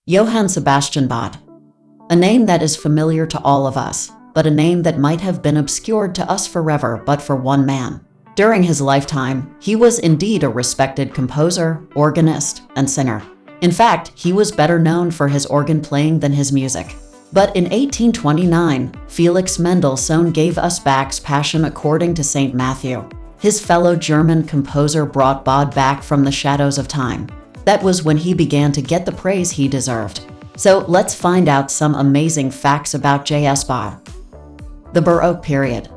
Johann Sebastian Bach. A name that is familiar to all of us, but a name that might have been obscured to us forever but for one man. During his lifetime, he was indeed a respected composer, organist, and singer. In fact, he was better known for his organ playing than his music. But in 1829, Felix Mendelssohn gave us Bach's Passion according to St. Matthew. His fellow German composer brought Bach back from the shadows of time. That was when he began to get the praise he deserved. So let's find out some amazing facts about JS Bach. The Baroque period.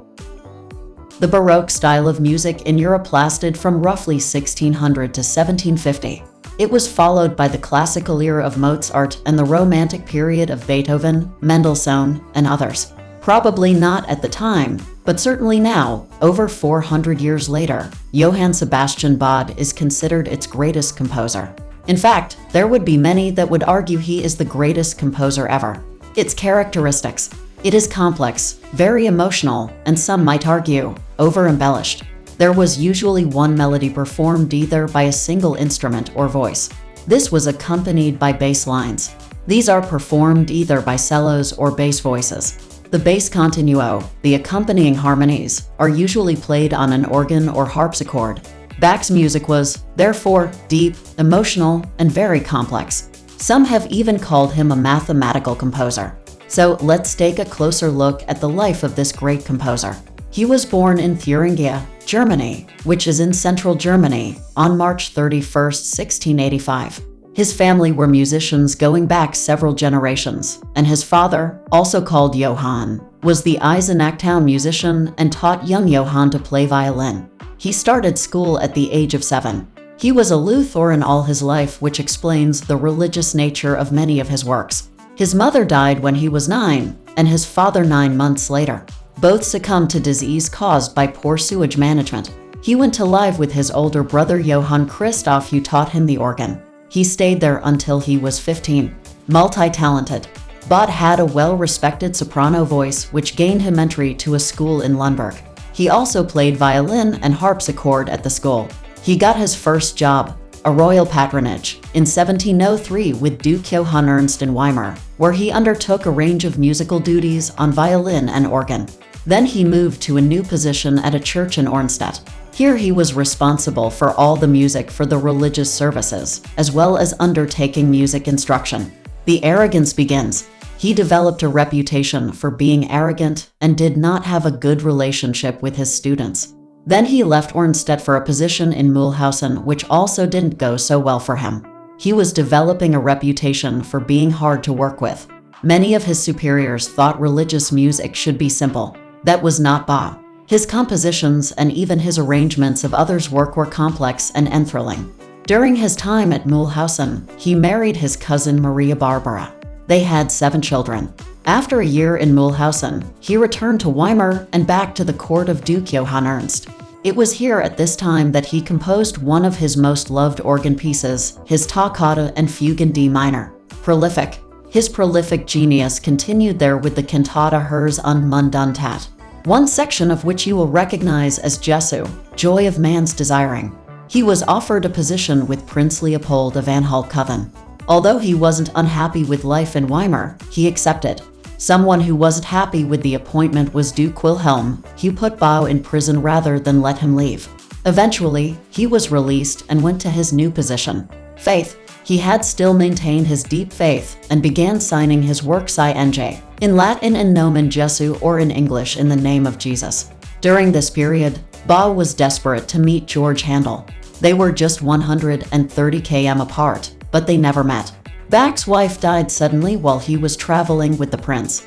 The Baroque style of music in Europe lasted from roughly 1600 to 1750. It was followed by the classical era of Mozart and the Romantic period of Beethoven, Mendelssohn, and others. Probably not at the time, but certainly now, over 400 years later, Johann Sebastian Bach is considered its greatest composer. In fact, there would be many that would argue he is the greatest composer ever. Its characteristics. It is complex, very emotional, and some might argue, over-embellished. There was usually one melody performed either by a single instrument or voice. This was accompanied by bass lines. These are performed either by cellos or bass voices. The bass continuo, the accompanying harmonies, are usually played on an organ or harpsichord. Bach's music was, therefore, deep, emotional, and very complex. Some have even called him a mathematical composer. So let's take a closer look at the life of this great composer. He was born in Thuringia, Germany, which is in central Germany, on March 31, 1685. His family were musicians going back several generations, and his father, also called Johann, was the Eisenachtown musician and taught young Johann to play violin. He started school at the age of 7. He was a Lutheran all his life, which explains the religious nature of many of his works. His mother died when he was 9, and his father 9 months later. Both succumbed to disease caused by poor sewage management. He went to live with his older brother Johann Christoph, who taught him the organ. He stayed there until he was 15. Multi-talented, Bach had a well-respected soprano voice which gained him entry to a school in Lundberg. He also played violin and harpsichord at the school. He got his first job, a royal patronage, in 1703 with Duke Johann Ernst in Weimar, where he undertook a range of musical duties on violin and organ. Then he moved to a new position at a church in Arnstadt. Here he was responsible for all the music for the religious services, as well as undertaking music instruction. The arrogance begins. He developed a reputation for being arrogant and did not have a good relationship with his students. Then he left Arnstadt for a position in Mühlhausen, which also didn't go so well for him. He was developing a reputation for being hard to work with. Many of his superiors thought religious music should be simple. That was not Bach. His compositions and even his arrangements of others' work were complex and enthralling. During his time at Mühlhausen, he married his cousin Maria Barbara. They had 7 children. After a year in Mühlhausen, he returned to Weimar and back to the court of Duke Johann Ernst. It was here at this time that he composed one of his most loved organ pieces, his Toccata and Fugue in D minor. Prolific. His prolific genius continued there with the cantata Herz und Munduntat, one section of which you will recognize as Jesu, Joy of Man's Desiring. He was offered a position with Prince Leopold of Anhalt-Köthen. Although he wasn't unhappy with life in Weimar, he accepted. Someone who wasn't happy with the appointment was Duke Wilhelm, who put Bach in prison rather than let him leave. Eventually, he was released and went to his new position. Faith. He had still maintained his deep faith and began signing his works in Latin in nomen Jesu, or in English in the name of Jesus. During this period, Bach was desperate to meet George Handel. They were just 130 km apart, but they never met. Bach's wife died suddenly while he was traveling with the prince.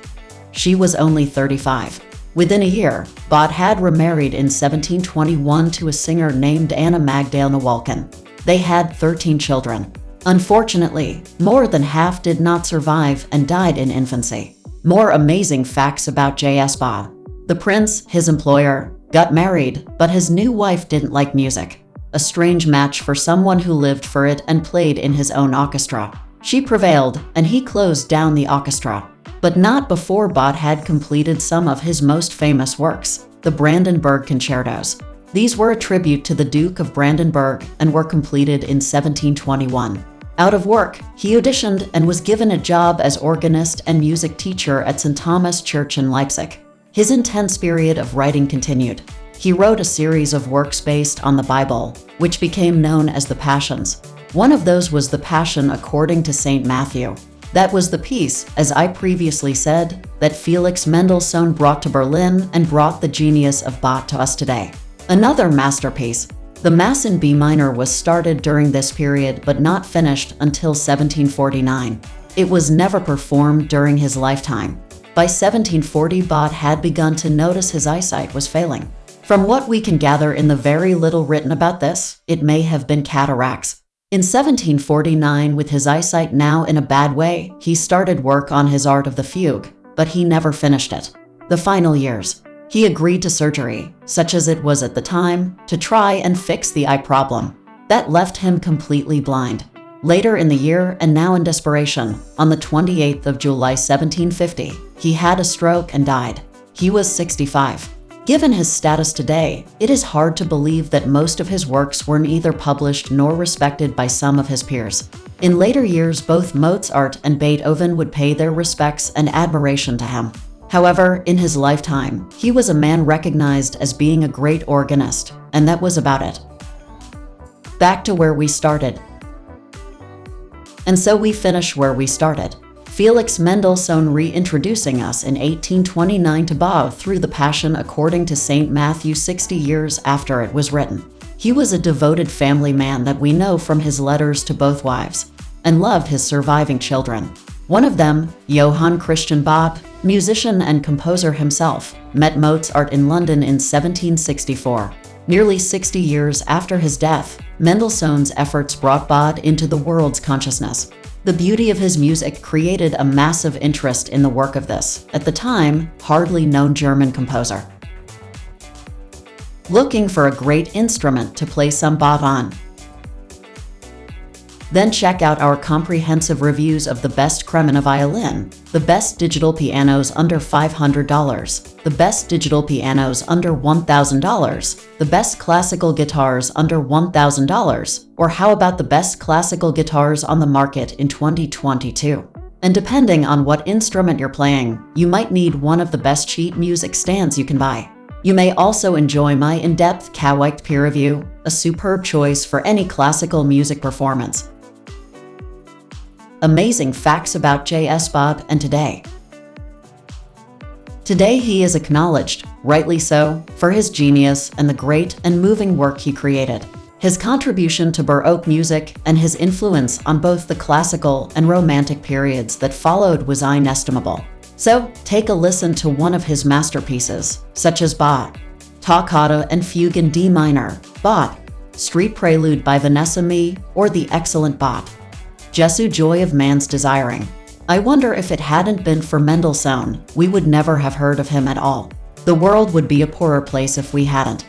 She was only 35. Within a year, Bach had remarried in 1721 to a singer named Anna Magdalena Walken. They had 13 children. Unfortunately, more than half did not survive and died in infancy. More amazing facts about JS Bach. The prince, his employer, got married, but his new wife didn't like music. A strange match for someone who lived for it and played in his own orchestra. She prevailed, and he closed down the orchestra. But not before Bach had completed some of his most famous works, the Brandenburg Concertos. These were a tribute to the Duke of Brandenburg and were completed in 1721. Out of work, he auditioned and was given a job as organist and music teacher at St. Thomas Church in Leipzig. His intense period of writing continued. He wrote a series of works based on the Bible, which became known as the Passions. One of those was the Passion according to St. Matthew. That was the piece, as I previously said, that Felix Mendelssohn brought to Berlin and brought the genius of Bach to us today. Another masterpiece. The Mass in B minor was started during this period but not finished until 1749. It was never performed during his lifetime. By 1740, Bach had begun to notice his eyesight was failing. From what we can gather in the very little written about this, it may have been cataracts. In 1749, with his eyesight now in a bad way, he started work on his Art of the Fugue, but he never finished it. The final years. He agreed to surgery, such as it was at the time, to try and fix the eye problem. That left him completely blind. Later in the year, and now in desperation, on the 28th of July 1750, he had a stroke and died. He was 65. Given his status today, it is hard to believe that most of his works were neither published nor respected by some of his peers. In later years, both Mozart and Beethoven would pay their respects and admiration to him. However, in his lifetime, he was a man recognized as being a great organist, and that was about it. Back to where we started. And so we finish where we started. Felix Mendelssohn reintroducing us in 1829 to Bach through the Passion according to St. Matthew 60 years after it was written. He was a devoted family man that we know from his letters to both wives, and loved his surviving children. One of them, Johann Sebastian Bach, musician and composer himself, met Mozart in London in 1764. Nearly 60 years after his death, Mendelssohn's efforts brought Bach into the world's consciousness. The beauty of his music created a massive interest in the work of this, at the time, hardly known German composer. Looking for a great instrument to play some Bach on? Then check out our comprehensive reviews of the best Cremona violin, the best digital pianos under $500, the best digital pianos under $1,000, the best classical guitars under $1,000, or how about the best classical guitars on the market in 2022? And depending on what instrument you're playing, you might need one of the best sheet music stands you can buy. You may also enjoy my in-depth Kawaii peer review, a superb choice for any classical music performance. Amazing facts about JS Bach and today. Today he is acknowledged, rightly so, for his genius and the great and moving work he created. His contribution to Baroque music and his influence on both the classical and romantic periods that followed was inestimable. So, take a listen to one of his masterpieces, such as Bach, Toccata and Fugue in D minor, Bach, Street Prelude by Vanessa Mee, or the excellent Bach, Jesu Joy of Man's Desiring. I wonder if it hadn't been for Mendelssohn, we would never have heard of him at all. The world would be a poorer place if we hadn't.